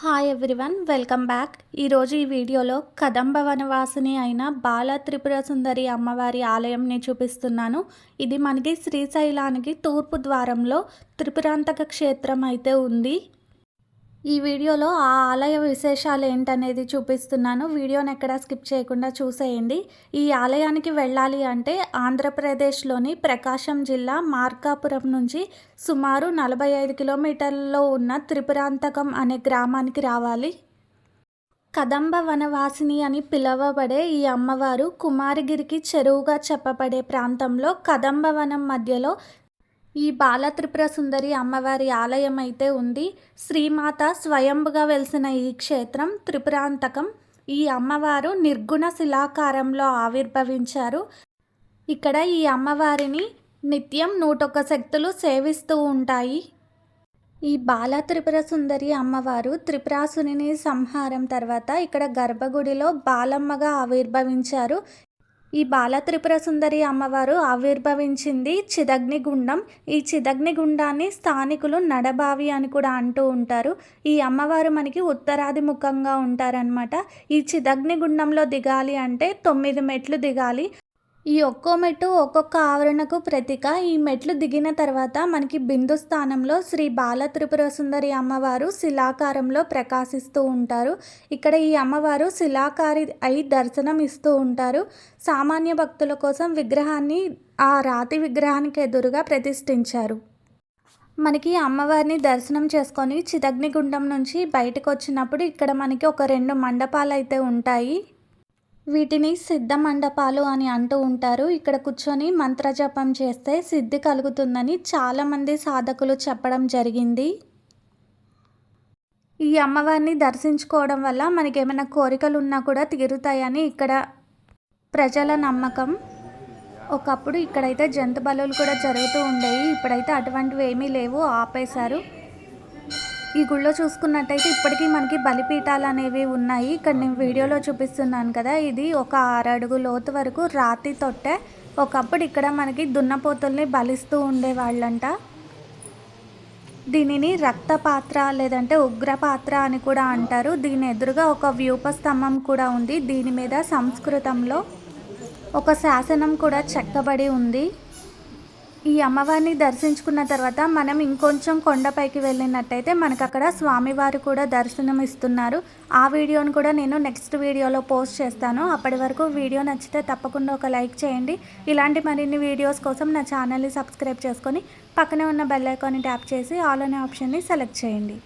Hi everyone, welcome back. ఈరోజు ఈ వీడియోలో కదంబ వనవాసిని అయిన బాల త్రిపుర సుందరి అమ్మవారి ఆలయంని చూపిస్తున్నాను. ఇది మనకి శ్రీశైలానికి తూర్పు ద్వారంలో త్రిపురాంతక క్షేత్రం అయితే ఉంది. ఈ వీడియోలో ఆ ఆలయ విశేషాలు ఏంటనేది చూపిస్తున్నాను. వీడియోని ఎక్కడ స్కిప్ చేయకుండా చూసేయండి. ఈ ఆలయానికి వెళ్ళాలి అంటే ఆంధ్రప్రదేశ్లోని ప్రకాశం జిల్లా మార్కాపురం నుంచి సుమారు 45 కిలోమీటర్లలో ఉన్న త్రిపురాంతకం అనే గ్రామానికి రావాలి. కదంబ వనవాసిని అని పిలువబడే ఈ అమ్మవారు కుమారగిరికి చెరువుగా చెప్పబడే ప్రాంతంలో కదంబ వనం మధ్యలో ఈ బాల త్రిపుర సుందరి అమ్మవారి ఆలయం అయితే ఉంది. శ్రీమాత స్వయంభుగా వెలిసిన ఈ క్షేత్రం త్రిపురాంతకం. ఈ అమ్మవారు నిర్గుణ శిలాకారంలో ఆవిర్భవించారు. ఇక్కడ ఈ అమ్మవారిని నిత్యం 101 శక్తులు సేవిస్తూ ఉంటాయి. ఈ బాల త్రిపుర సుందరి అమ్మవారు త్రిపురాసుని సంహారం తర్వాత ఇక్కడ గర్భగుడిలో బాలమ్మగా ఆవిర్భవించారు. ఈ బాల త్రిపుర సుందరి అమ్మవారు ఆవిర్భవించింది చిదగ్నిగుండం. ఈ చిదగ్నిగుండాన్ని స్థానికులు నడబావి అని కూడా అంటూ ఉంటారు. ఈ అమ్మవారు మనకి ఉత్తరాది ముఖంగా ఉంటారనమాట. ఈ చిదగ్నిగుండంలో దిగాలి అంటే 9 మెట్లు దిగాలి. ఈ ఒక్కో మెట్టు ఒక్కొక్క ఆవరణకు ప్రతీక. ఈ మెట్లు దిగిన తర్వాత మనకి బిందు స్థానంలో శ్రీ బాల త్రిపుర సుందరి అమ్మవారు శిలాకారంలో ప్రకాశిస్తూ ఉంటారు. ఇక్కడ ఈ అమ్మవారు శిలాకారి అయి దర్శనం ఇస్తూ ఉంటారు. సామాన్య భక్తుల కోసం విగ్రహాన్ని ఆ రాతి విగ్రహానికి ఎదురుగా ప్రతిష్ఠించారు. మనకి అమ్మవారిని దర్శనం చేసుకొని చిదగ్నిగుండం నుంచి బయటకు వచ్చినప్పుడు ఇక్కడ మనకి ఒక 2 మండపాలు అయితే ఉంటాయి. వీటిని సిద్ధ మండపాలు అని అంటూ ఉంటారు. ఇక్కడ కూర్చొని మంత్రజపం చేస్తే సిద్ధి కలుగుతుందని చాలామంది సాధకులు చెప్పడం జరిగింది. ఈ అమ్మవారిని దర్శించుకోవడం వల్ల మనకి ఏమైనా కోరికలు ఉన్నా కూడా తీరుతాయని ఇక్కడ ప్రజల నమ్మకం. ఒకప్పుడు ఇక్కడైతే జంతు బలులు కూడా జరుగుతూ ఉండేవి. ఇప్పుడైతే అటువంటివి ఏమీ లేవు, ఆపేశారు. ఈ గుళ్ళో చూసుకున్నట్టయితే ఇప్పటికీ మనకి బలిపీఠాలు అనేవి ఉన్నాయి. ఇక్కడ నేను వీడియోలో చూపిస్తున్నాను కదా, ఇది ఒక 6 అడుగు లోతు వరకు రాతి తొట్టె. ఒకప్పుడు ఇక్కడ మనకి దున్నపోతుల్ని బలిస్తూ ఉండేవాళ్ళంట. దీనిని రక్తపాత్ర లేదంటే ఉగ్రపాత్ర అని కూడా అంటారు. దీని ఎదురుగా ఒక వ్యూప స్తంభం కూడా ఉంది. దీని మీద సంస్కృతంలో ఒక శాసనం కూడా చెక్కబడి ఉంది. ఈ అమ్మవారిని దర్శించుకున్న తర్వాత మనం ఇంకొంచెం కొండపైకి వెళ్ళినట్టయితే మనకు అక్కడ స్వామివారు కూడా దర్శనం ఇస్తున్నారు. ఆ వీడియోని కూడా నేను నెక్స్ట్ వీడియోలో పోస్ట్ చేస్తాను. అప్పటి వరకు వీడియో నచ్చితే తప్పకుండా ఒక లైక్ చేయండి. ఇలాంటి మరిన్ని వీడియోస్ కోసం నా ఛానల్ని సబ్స్క్రైబ్ చేసుకొని పక్కనే ఉన్న బెల్ ఐకాన్ని ట్యాప్ చేసి ఆల్ అనే ఆప్షన్ని సెలెక్ట్ చేయండి.